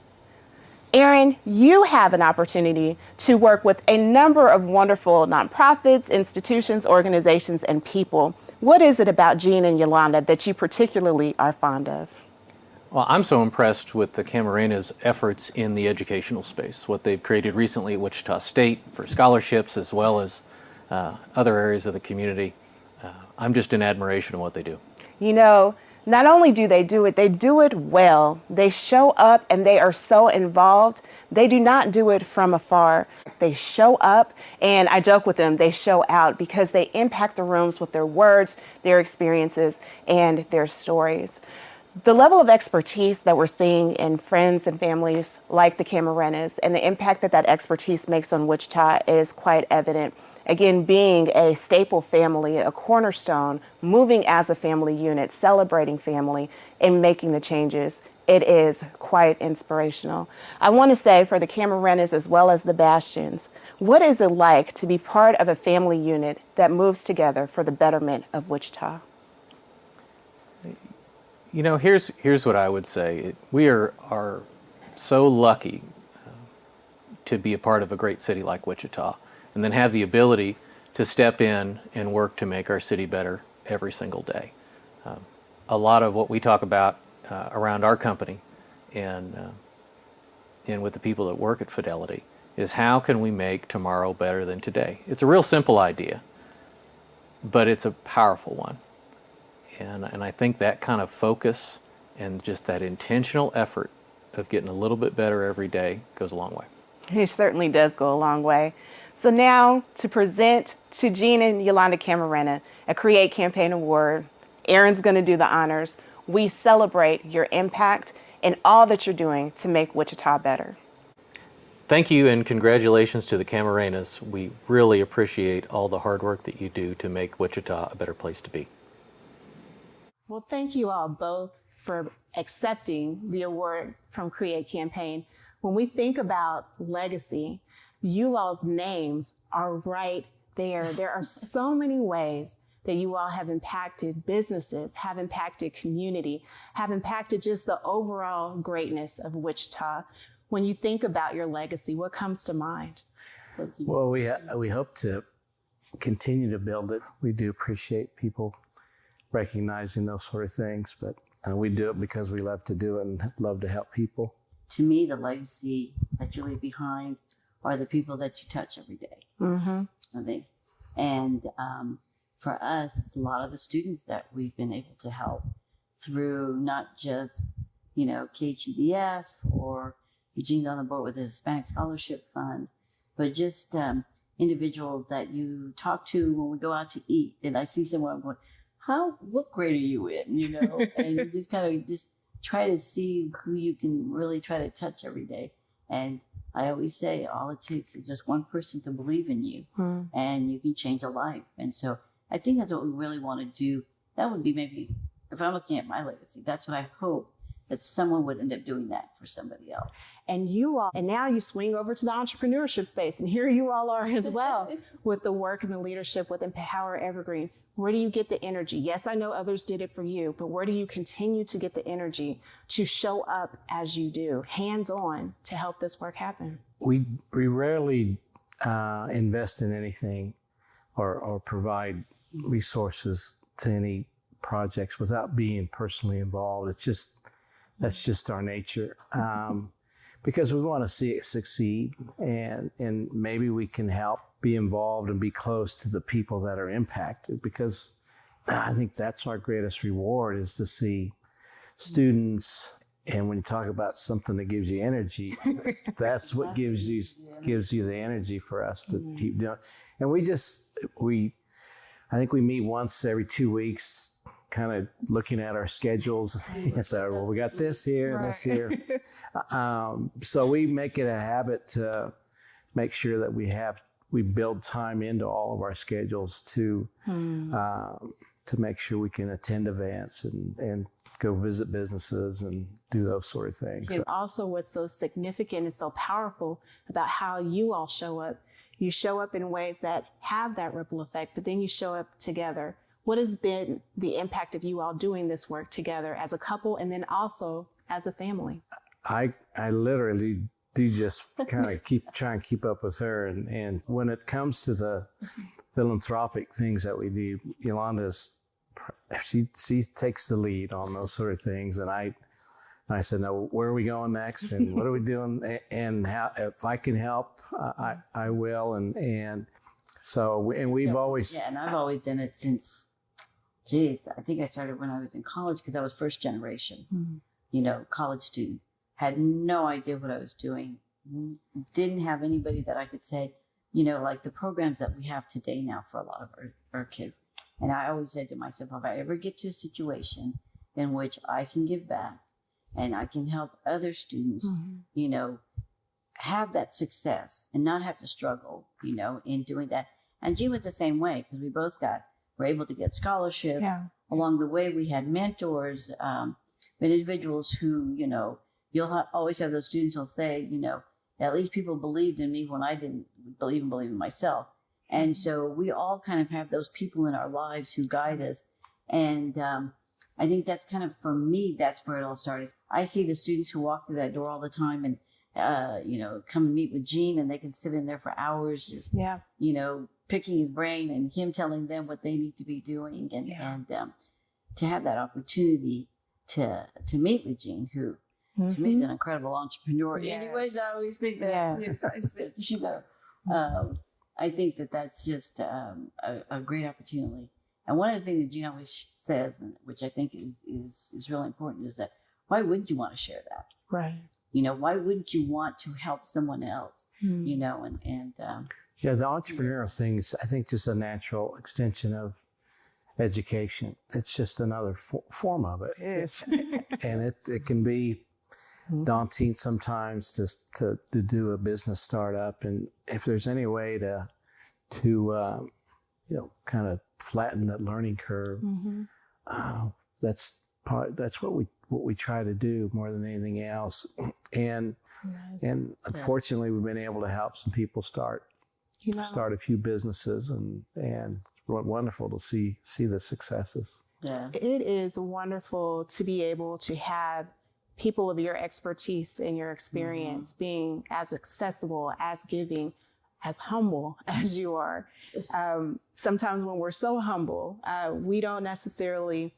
Aaron, you have an opportunity to work with a number of wonderful nonprofits, institutions, organizations, and people. What is it about Jean and Yolanda that you particularly are fond of? Well, I'm so impressed with the Camarena's efforts in the educational space, what they've created recently at Wichita State for scholarships as well as other areas of the community. I'm just in admiration of what they do. You know, not only do it well. They show up and they are so involved. They do not do it from afar. They show up, and I joke with them, they show out, because they impact the rooms with their words, their experiences, and their stories. The level of expertise that we're seeing in friends and families like the Camarenas and the impact that that expertise makes on Wichita is quite evident. Again, being a staple family, a cornerstone, moving as a family unit, celebrating family, and making the changes, it is quite inspirational. I want to say, for the Camarenas as well as the Bastians, what is it like to be part of a family unit that moves together for the betterment of Wichita? You know, here's what I would say. We are so lucky to be a part of a great city like Wichita, and then have the ability to step in and work to make our city better every single day. A lot of what we talk about around our company and with the people that work at Fidelity is how can we make tomorrow better than today? It's a real simple idea, but it's a powerful one. And I think that kind of focus and just that intentional effort of getting a little bit better every day goes a long way. It certainly does go a long way. So now, to present to Jean and Yolanda Camarena a Create Campaign Award, Aaron's going to do the honors. We celebrate your impact and all that you're doing to make Wichita better. Thank you and congratulations to the Camarenas. We really appreciate all the hard work that you do to make Wichita a better place to be. Well, thank you all both for accepting the award from Create Campaign. When we think about legacy, you all's names are right there. There are so many ways that you all have impacted businesses, have impacted community, have impacted just the overall greatness of Wichita. When you think about your legacy, what comes to mind? Well, we hope to continue to build it. We do appreciate people recognizing those sort of things, but we do it because we love to do it and love to help people. To me, the legacy that you leave behind are the people that you touch every day. And for us, it's a lot of the students that we've been able to help through not just, KHEDF or Eugene's on the board with the Hispanic Scholarship Fund, but just individuals that you talk to when we go out to eat. And I see someone going, what grade are you in? And you just kind of just try to see who you can really try to touch every day. And I always say all it takes is just one person to believe in you and you can change a life. And so I think that's what we really want to do. That would be maybe, if I'm looking at my legacy, that's what I hope that someone would end up doing that for somebody else. And you all, and now you swing over to the entrepreneurship space, and here you all are as well with the work and the leadership with Empower Evergreen. Where do you get the energy? Yes, I know others did it for you, but where do you continue to get the energy to show up as you do, hands-on, to help this work happen? We rarely invest in anything or provide resources to any projects without being personally involved. That's just our nature, because we want to see it succeed, and maybe we can help be involved and be close to the people that are impacted, because I think that's our greatest reward, is to see students. And when you talk about something that gives you energy, that's what gives you the energy for us to keep doing. And I think we meet once every 2 weeks, kind of looking at our schedules and say, well, we got this here and this here. So we make it a habit to make sure that we build time into all of our schedules to make sure we can attend events and go visit businesses and do those sort of things. And also what's so significant and so powerful about how you all show up, you show up in ways that have that ripple effect, but then you show up together. What has been the impact of you all doing this work together as a couple and then also as a family? I literally do just kind of try and keep up with her. And when it comes to the philanthropic things that we do, she takes the lead on those sort of things. And I said, no, where are we going next? And what are we doing? And how, if I can help, I will. And so, and we've always... Yeah, and I've always done it since... I think I started when I was in college, because I was first generation, college student. Had no idea what I was doing. Didn't have anybody that I could say, like the programs that we have today now for a lot of our kids. And I always said to myself, if I ever get to a situation in which I can give back and I can help other students, have that success and not have to struggle, in doing that. And Jean was the same way, because we both were able to get scholarships. Yeah. Along the way, we had mentors, individuals who, you'll always have those students who'll say, at least people believed in me when I didn't believe in myself. And so we all kind of have those people in our lives who guide us. And I think that's kind of, for me, that's where it all started. I see the students who walk through that door all the time and, come and meet with Jean, and they can sit in there for hours just, picking his brain and him telling them what they need to be doing. And to have that opportunity to meet with Jean, who to me is an incredible entrepreneur. Yes. Anyways, I always think that, I think that that's just a great opportunity. And one of the things that Jean always says, which I think is really important, is that why wouldn't you want to share that? Right. Why wouldn't you want to help someone else? Yeah, the entrepreneurial thing is, I think, just a natural extension of education. It's just another form of it. It is. And it can be daunting sometimes to do a business startup. And if there's any way to kind of flatten that learning curve, that's what we try to do more than anything else. And unfortunately, we've been able to help some people start a few businesses, and it's wonderful to see the successes. Yeah. It is wonderful to be able to have people of your expertise and your experience being as accessible, as giving, as humble as you are. Sometimes when we're so humble, we don't necessarily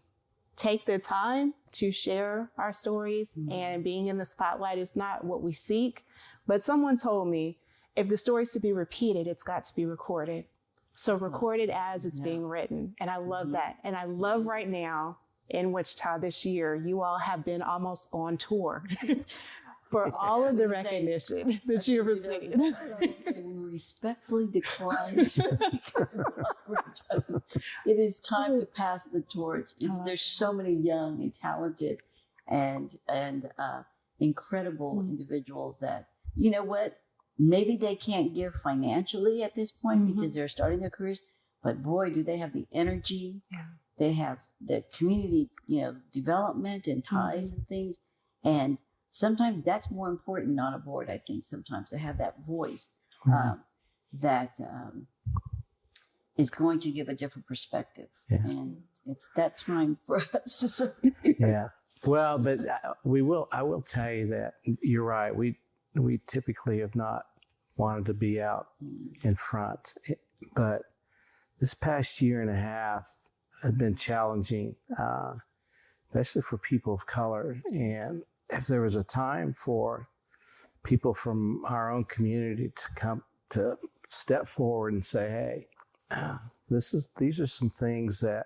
take the time to share our stories, and being in the spotlight is not what we seek. But someone told me, if the story's to be repeated, it's got to be recorded. So record it as it's being written. And I love that. And I love right now in Wichita this year, you all have been almost on tour for all of the recognition that you've received. We respectfully decline because we're done. It is time to pass the torch. There's so many young and talented and incredible individuals that, you know what, maybe they can't give financially at this point because they're starting their careers, but boy, do they have the energy. Yeah. They have the community, development and ties and things. And sometimes that's more important on a board, I think, sometimes to have that voice that is going to give a different perspective. Yeah. And it's that time for us to Yeah. Well, but I will tell you that you're right. We typically have not wanted to be out in front, but this past year and a half has been challenging, especially for people of color. And if there was a time for people from our own community to come to step forward and say, hey, these are some things that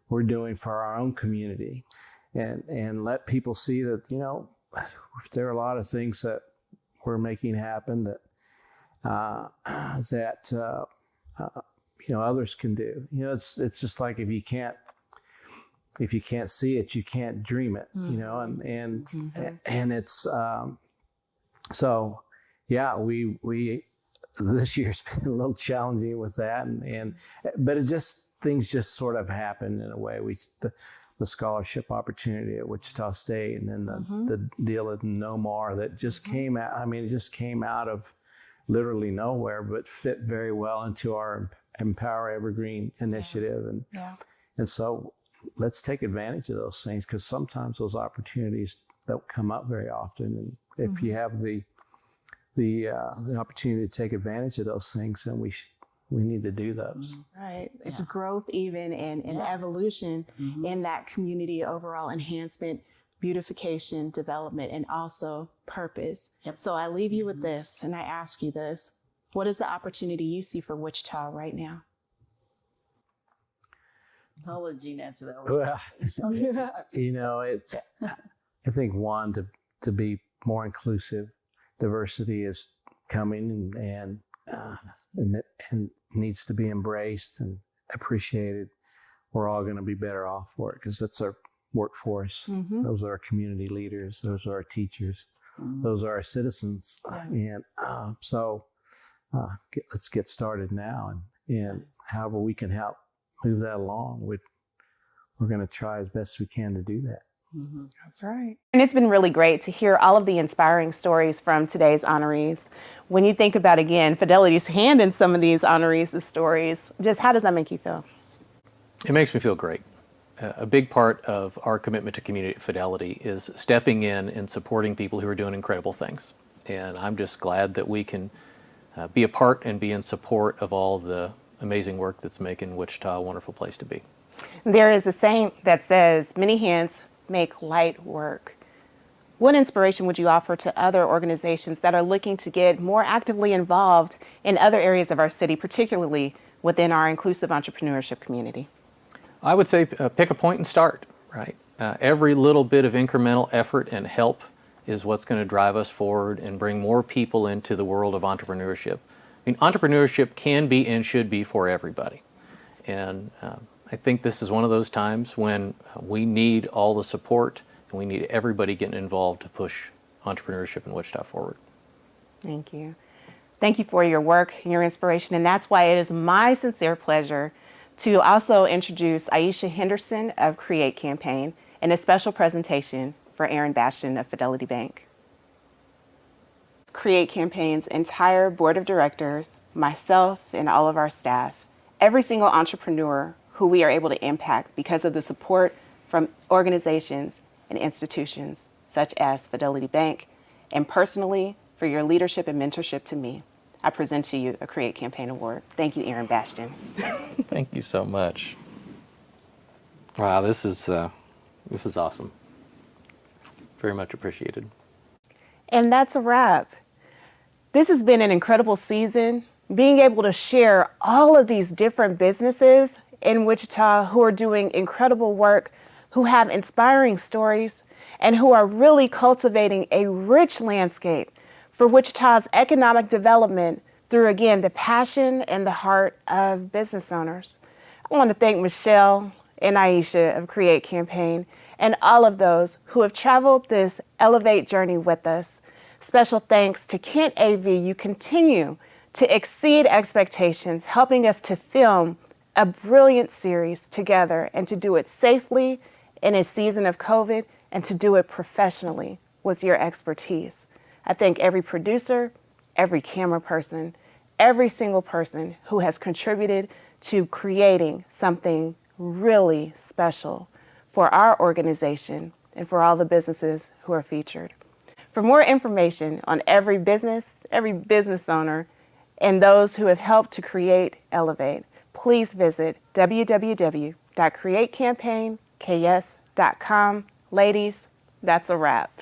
we're doing for our own community, and let people see that, there are a lot of things that we're making happen that others can do. It's just like if you can't see it, you can't dream it. And it's so yeah. We this year's been a little challenging with that, but things just sort of happen in a way. The scholarship opportunity at Wichita State, and then the deal at Nomar that just came out. I mean, it just came out of literally nowhere, but fit very well into our Empower Evergreen initiative. And so let's take advantage of those things, because sometimes those opportunities don't come up very often. And if you have the opportunity to take advantage of those things, then we need to do those. Right. It's growth even and evolution in that community overall enhancement, beautification, development, and also purpose. Yep. So I leave you with this, and I ask you this. What is the opportunity you see for Wichita right now? I'll let Jean answer that one. Well, I think one, to be more inclusive. Diversity is coming and needs to be embraced and appreciated. We're all going to be better off for it, because that's our workforce. Those are our community leaders. Those are our teachers. Those are our citizens. And so let's get started now. And however we can help move that along, we're going to try as best we can to do that. That's right. And it's been really great to hear all of the inspiring stories from today's honorees. When you think about, again, Fidelity's hand in some of these honorees' stories, just how does that make you feel? It makes me feel great. A big part of our commitment to community at Fidelity is stepping in and supporting people who are doing incredible things. And I'm just glad that we can be a part and be in support of all the amazing work that's making Wichita a wonderful place to be. There is a saying that says, many hands make light work. What inspiration would you offer to other organizations that are looking to get more actively involved in other areas of our city, particularly within our inclusive entrepreneurship community? I would say pick a point and start, right? Every little bit of incremental effort and help is what's going to drive us forward and bring more people into the world of entrepreneurship. I mean, entrepreneurship can be and should be for everybody. And I think this is one of those times when we need all the support, and we need everybody getting involved to push entrepreneurship in Wichita forward. Thank you. Thank you for your work and your inspiration. And that's why it is my sincere pleasure to also introduce Aisha Henderson of Create Campaign in a special presentation for Aaron Bastian of Fidelity Bank. Create Campaign's entire board of directors, myself and all of our staff, every single entrepreneur who we are able to impact because of the support from organizations and institutions such as Fidelity Bank, and personally for your leadership and mentorship to me, I present to you a Create Campaign Award. Thank you, Aaron Bastian. Thank you so much. Wow, this is awesome. Very much appreciated. And that's a wrap. This has been an incredible season, being able to share all of these different businesses in Wichita who are doing incredible work, who have inspiring stories, and who are really cultivating a rich landscape for Wichita's economic development through, again, the passion and the heart of business owners. I want to thank Michelle and Aisha of Create Campaign and all of those who have traveled this Elevate journey with us. Special thanks to Kent AV. You continue to exceed expectations, helping us to film a brilliant series together and to do it safely in a season of COVID and to do it professionally with your expertise. I thank every producer, every camera person, every single person who has contributed to creating something really special for our organization and for all the businesses who are featured. For more information on every business owner, and those who have helped to create Elevate, please visit www.createcampaignks.com. Ladies, that's a wrap.